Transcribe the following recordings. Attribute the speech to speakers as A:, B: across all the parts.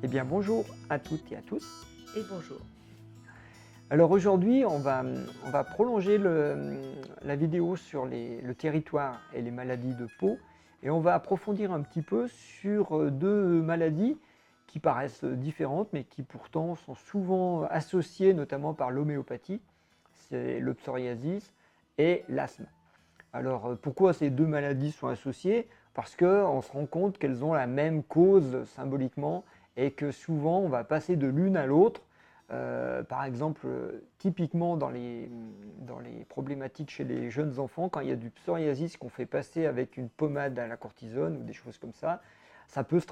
A: Eh bien bonjour à toutes et à tous.
B: Et bonjour.
A: Alors aujourd'hui on va prolonger la vidéo sur le territoire et les maladies de peau et on va approfondir un petit peu sur deux maladies qui paraissent différentes mais qui pourtant sont souvent associées notamment par l'homéopathie. C'est le psoriasis et l'asthme. Alors pourquoi ces deux maladies sont associées? Parce qu'on se rend compte qu'elles ont la même cause symboliquement et que souvent on va passer de l'une à l'autre. Par exemple, typiquement dans les problématiques chez les jeunes enfants, quand il y a du psoriasis qu'on fait passer avec une pommade à la cortisone ou des choses comme ça peut se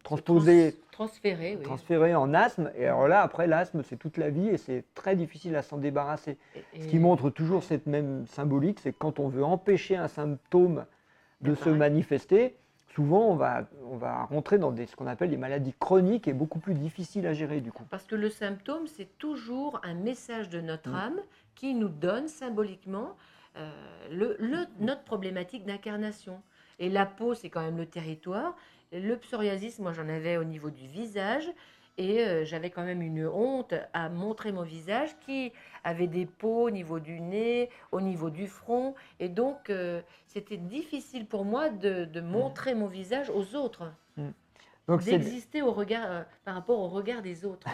A: transposer,
B: Transférer, oui.
A: transférer en asthme. Et alors là, après, l'asthme, c'est toute la vie et c'est très difficile à s'en débarrasser. Ce qui montre toujours cette même symbolique, c'est que quand on veut empêcher un symptôme de se manifester, souvent on va rentrer dans ce qu'on appelle des maladies chroniques et beaucoup plus difficiles à gérer du coup.
B: Parce que le symptôme, c'est toujours un message de notre âme qui nous donne symboliquement notre problématique d'incarnation. Et la peau, c'est quand même le territoire. Le psoriasis, moi j'en avais au niveau du visage. Et j'avais quand même une honte à montrer mon visage qui avait des peaux au niveau du nez, au niveau du front. Et donc, c'était difficile pour moi de montrer mon visage aux autres,
A: Donc
B: d'exister au regard, par rapport au regard des autres.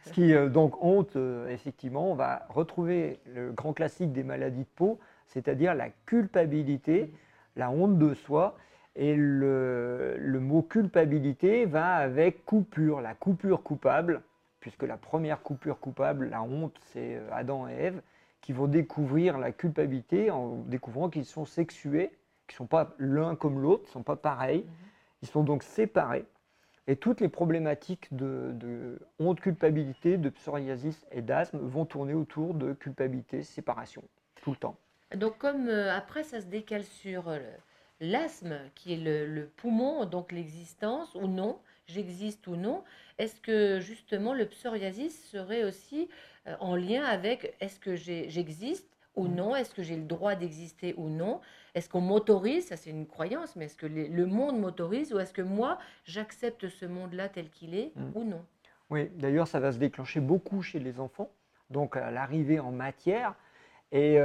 A: Ce qui, donc, honte, effectivement, on va retrouver le grand classique des maladies de peau, c'est-à-dire la culpabilité, la honte de soi. Et le mot culpabilité va avec coupure, la coupure coupable, puisque la première coupure coupable, la honte, c'est Adam et Ève, qui vont découvrir la culpabilité en découvrant qu'ils sont sexués, qu'ils ne sont pas l'un comme l'autre, ils ne sont pas pareils, ils sont donc séparés. Et toutes les problématiques de honte, culpabilité, de psoriasis et d'asthme vont tourner autour de culpabilité, séparation, tout le temps.
B: Donc, comme après, ça se décale sur l'asthme, qui est le poumon, donc l'existence ou non, j'existe ou non, est-ce que justement le psoriasis serait aussi en lien avec est-ce que j'existe ou non, est-ce que j'ai le droit d'exister ou non, est-ce qu'on m'autorise, ça c'est une croyance, mais est-ce que le monde m'autorise ou est-ce que moi j'accepte ce monde-là tel qu'il est ou non?
A: Oui, d'ailleurs ça va se déclencher beaucoup chez les enfants, donc à l'arrivée en matière. Et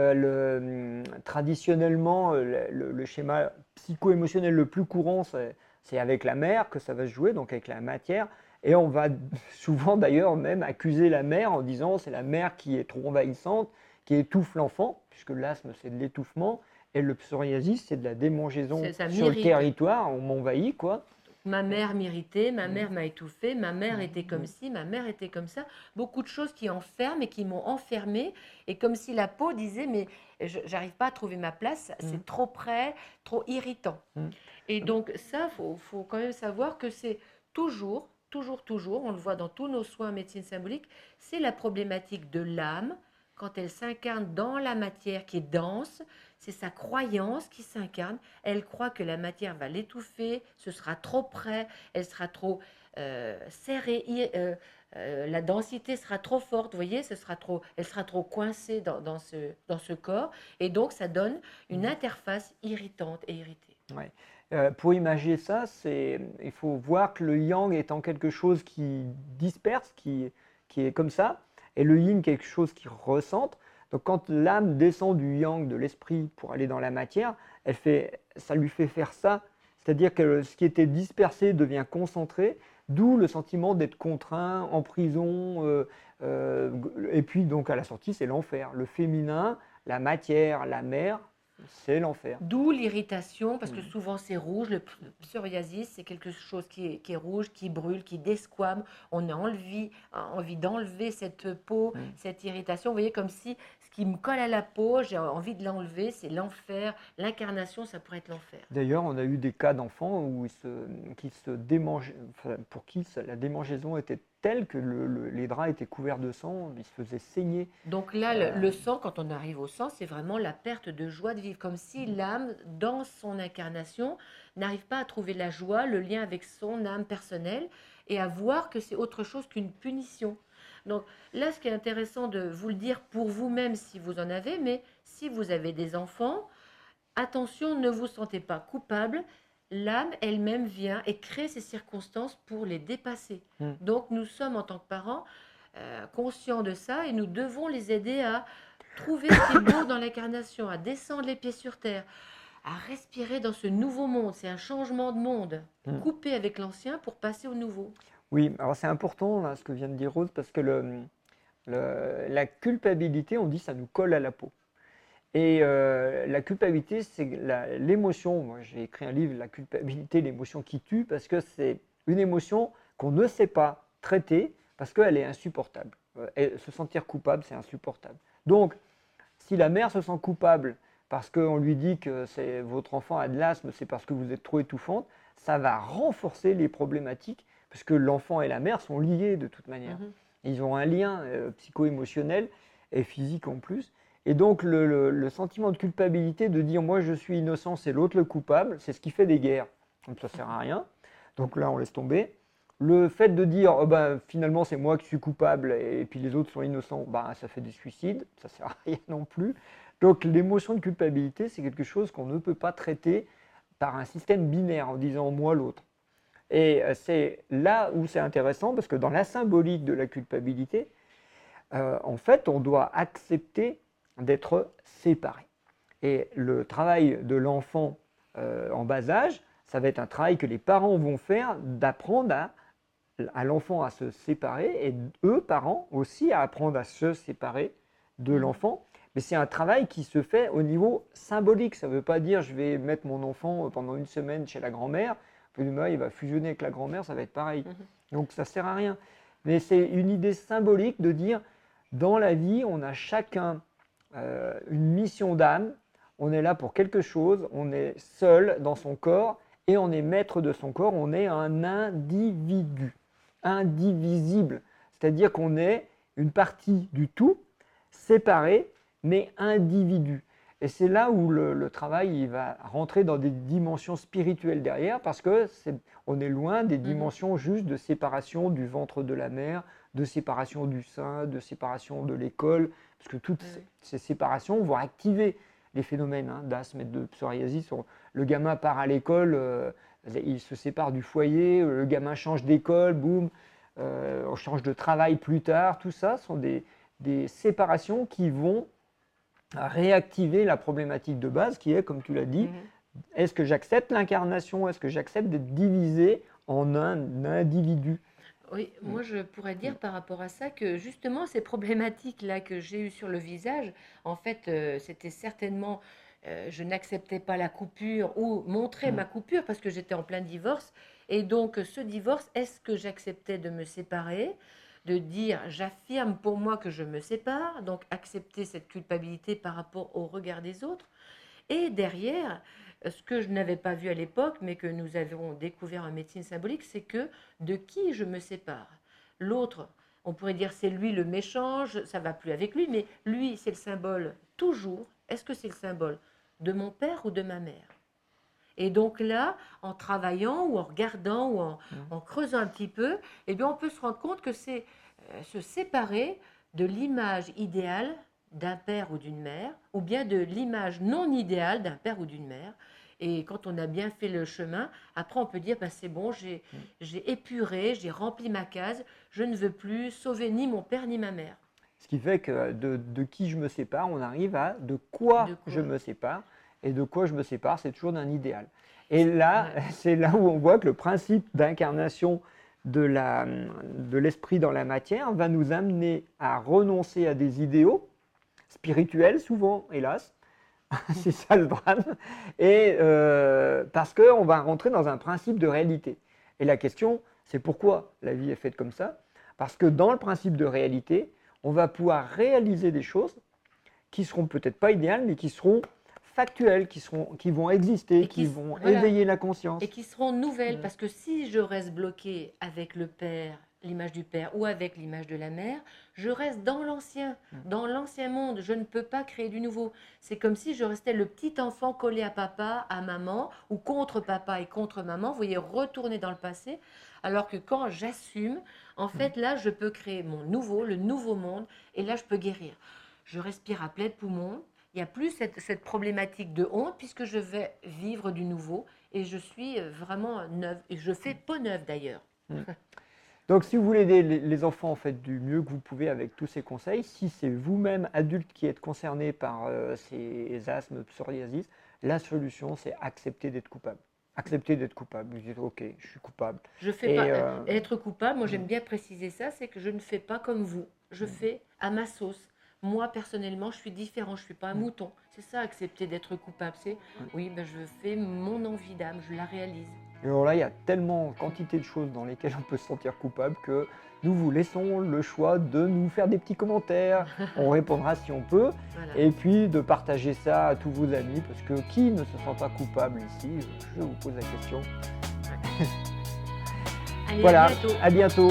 A: traditionnellement, le schéma psycho-émotionnel le plus courant, c'est avec la mère que ça va se jouer, donc avec la matière. Et on va souvent d'ailleurs même accuser la mère en disant c'est la mère qui est trop envahissante, qui étouffe l'enfant, puisque l'asthme c'est de l'étouffement, et le psoriasis c'est de la démangeaison
B: Ça
A: sur le
B: m'irrite.
A: territoire, on m'envahit quoi.
B: Ma mère m'irritait, ma mère m'a étouffée, ma mère était comme ci, ma mère était comme ça. Beaucoup de choses qui enferment et qui m'ont enfermée. Et comme si la peau disait, mais j'arrive pas à trouver ma place, c'est trop près, trop irritant. Et donc ça, faut quand même savoir que c'est toujours, toujours, on le voit dans tous nos soins en médecine symbolique, c'est la problématique de l'âme quand elle s'incarne dans la matière qui est dense, c'est sa croyance qui s'incarne. Elle croit que la matière va l'étouffer, ce sera trop près, elle sera trop serrée, la densité sera trop forte, vous voyez, elle sera trop coincée dans ce corps. Et donc, ça donne une interface irritante et irritée.
A: Ouais. Pour imaginer ça, il faut voir que le yang étant quelque chose qui disperse, qui est comme ça, et le yin quelque chose qui recentre. Donc quand l'âme descend du yang, de l'esprit, pour aller dans la matière, ça lui fait faire ça. C'est-à-dire que ce qui était dispersé devient concentré, d'où le sentiment d'être contraint, en prison, et puis donc à la sortie, c'est l'enfer. Le féminin, la matière, la mer, c'est l'enfer.
B: D'où l'irritation, parce que souvent c'est rouge. Le psoriasis, c'est quelque chose qui est rouge, qui brûle, qui desquame. On a envie d'enlever cette peau, cette irritation. Vous voyez, comme si ce qui me colle à la peau, j'ai envie de l'enlever, c'est l'enfer. L'incarnation, ça pourrait être l'enfer.
A: D'ailleurs, on a eu des cas d'enfants pour qui la démangeaison était telle que les draps étaient couverts de sang, ils se faisaient saigner.
B: Donc là, le sang, quand on arrive au sang, c'est vraiment la perte de joie de vivre, comme si l'âme, dans son incarnation, n'arrive pas à trouver la joie, le lien avec son âme personnelle, et à voir que c'est autre chose qu'une punition. Donc là, ce qui est intéressant de vous le dire pour vous-même si vous en avez, mais si vous avez des enfants, attention, ne vous sentez pas coupable. l'âme elle-même vient et crée ces circonstances pour les dépasser. Donc nous sommes en tant que parents conscients de ça et nous devons les aider à trouver ce qui est beau dans l'incarnation, à descendre les pieds sur terre, à respirer dans ce nouveau monde. C'est un changement de monde, couper avec l'ancien pour passer au nouveau.
A: Oui, alors c'est important là, ce que vient de dire Rose, parce que la culpabilité, on dit ça nous colle à la peau. Et la culpabilité, c'est l'émotion. Moi, j'ai écrit un livre, La culpabilité, l'émotion qui tue, parce que c'est une émotion qu'on ne sait pas traiter, parce qu'elle est insupportable. Et se sentir coupable, c'est insupportable. Donc, si la mère se sent coupable parce qu'on lui dit que votre enfant a de l'asthme, c'est parce que vous êtes trop étouffante, ça va renforcer les problématiques, parce que l'enfant et la mère sont liés de toute manière. Ils ont un lien psycho-émotionnel et physique en plus. Et donc le sentiment de culpabilité de dire moi je suis innocent, c'est l'autre le coupable, c'est ce qui fait des guerres. Donc ça ne sert à rien. Donc là on laisse tomber. Le fait de dire oh ben, finalement c'est moi qui suis coupable et puis les autres sont innocents, ben, ça fait des suicides, ça ne sert à rien non plus. Donc l'émotion de culpabilité c'est quelque chose qu'on ne peut pas traiter par un système binaire en disant moi l'autre. Et c'est là où c'est intéressant parce que dans la symbolique de la culpabilité, en fait on doit accepter d'être séparés. Et le travail de l'enfant en bas âge, ça va être un travail que les parents vont faire d'apprendre à l'enfant à se séparer et eux, parents, aussi à apprendre à se séparer de l'enfant. Mais c'est un travail qui se fait au niveau symbolique. Ça ne veut pas dire je vais mettre mon enfant pendant une semaine chez la grand-mère, puis demain il va fusionner avec la grand-mère, ça va être pareil. Donc ça ne sert à rien. Mais c'est une idée symbolique de dire dans la vie, on a chacun une mission d'âme, on est là pour quelque chose, on est seul dans son corps et on est maître de son corps, on est un individu, indivisible, c'est-à-dire qu'on est une partie du tout, séparée, mais individu. Et c'est là où le travail il va rentrer dans des dimensions spirituelles derrière, parce qu'on est loin des dimensions juste de séparation du ventre de la mère, de séparation du sein, de séparation de l'école, parce que toutes ces séparations vont activer les phénomènes d'asthme et de psoriasis. Le gamin part à l'école, il se sépare du foyer, le gamin change d'école, boum, on change de travail plus tard. Tout ça sont des séparations qui vont réactiver la problématique de base qui est, comme tu l'as dit, est-ce que j'accepte l'incarnation, est-ce que j'accepte d'être divisé en un individu?
B: Oui, moi je pourrais dire par rapport à ça que justement ces problématiques-là que j'ai eues sur le visage, en fait, c'était certainement, je n'acceptais pas la coupure ou montrer ma coupure parce que j'étais en plein divorce. Et donc ce divorce, est-ce que j'acceptais de me séparer, de dire j'affirme pour moi que je me sépare, donc accepter cette culpabilité par rapport au regard des autres. Et derrière, ce que je n'avais pas vu à l'époque, mais que nous avons découvert en médecine symbolique, c'est que de qui je me sépare. L'autre, on pourrait dire c'est lui le méchant, ça ne va plus avec lui, mais lui, c'est le symbole toujours. Est-ce que c'est le symbole de mon père ou de ma mère? Et donc là, en travaillant ou en regardant ou en creusant un petit peu, eh bien, on peut se rendre compte que c'est se séparer de l'image idéale d'un père ou d'une mère, ou bien de l'image non idéale d'un père ou d'une mère. Et quand on a bien fait le chemin, après on peut dire, ben, c'est bon, j'ai épuré, j'ai rempli ma case, je ne veux plus sauver ni mon père ni ma mère.
A: Ce qui fait que de qui je me sépare, on arrive à de quoi je me sépare. Et de quoi je me sépare, c'est toujours d'un idéal. Et là, c'est là où on voit que le principe d'incarnation de l'esprit dans la matière va nous amener à renoncer à des idéaux spirituels, souvent, hélas. C'est ça le drame. Et parce qu'on va rentrer dans un principe de réalité. Et la question, c'est pourquoi la vie est faite comme ça? Parce que dans le principe de réalité, on va pouvoir réaliser des choses qui seront peut-être pas idéales, mais qui seront factuelles, qui vont exister, qui vont éveiller la conscience.
B: Et qui seront nouvelles, parce que si je reste bloqué avec le père, l'image du père, ou avec l'image de la mère, je reste dans l'ancien monde. Je ne peux pas créer du nouveau. C'est comme si je restais le petit enfant collé à papa, à maman, ou contre papa et contre maman. Vous voyez, retourner dans le passé. Alors que quand j'assume, en fait, là, je peux créer le nouveau monde, et là, je peux guérir. Je respire à plein poumon. il n'y a plus cette problématique de honte puisque je vais vivre du nouveau et je suis vraiment neuve. Et je fais peau neuve d'ailleurs.
A: Mm. Donc, si vous voulez aider les enfants en fait, du mieux que vous pouvez avec tous ces conseils, si c'est vous-même adulte qui êtes concerné par ces asthmes, psoriasis, la solution c'est accepter d'être coupable. Accepter d'être coupable. Vous dites ok, je suis coupable.
B: Je fais
A: Et,
B: pas être coupable. Moi, j'aime bien préciser ça, c'est que je ne fais pas comme vous. Je fais à ma sauce. Moi, personnellement, je suis différent. Je suis pas un mouton. C'est ça, accepter d'être coupable. C'est oui, ben, je fais mon envie d'âme, je la réalise.
A: Et alors là, il y a tellement quantité de choses dans lesquelles on peut se sentir coupable que nous vous laissons le choix de nous faire des petits commentaires. On répondra si on peut.
B: Voilà.
A: Et puis de partager ça à tous vos amis, parce que qui ne se sent pas coupable ici? Je vous pose la question.
B: Allez,
A: Voilà,
B: à bientôt.
A: à bientôt.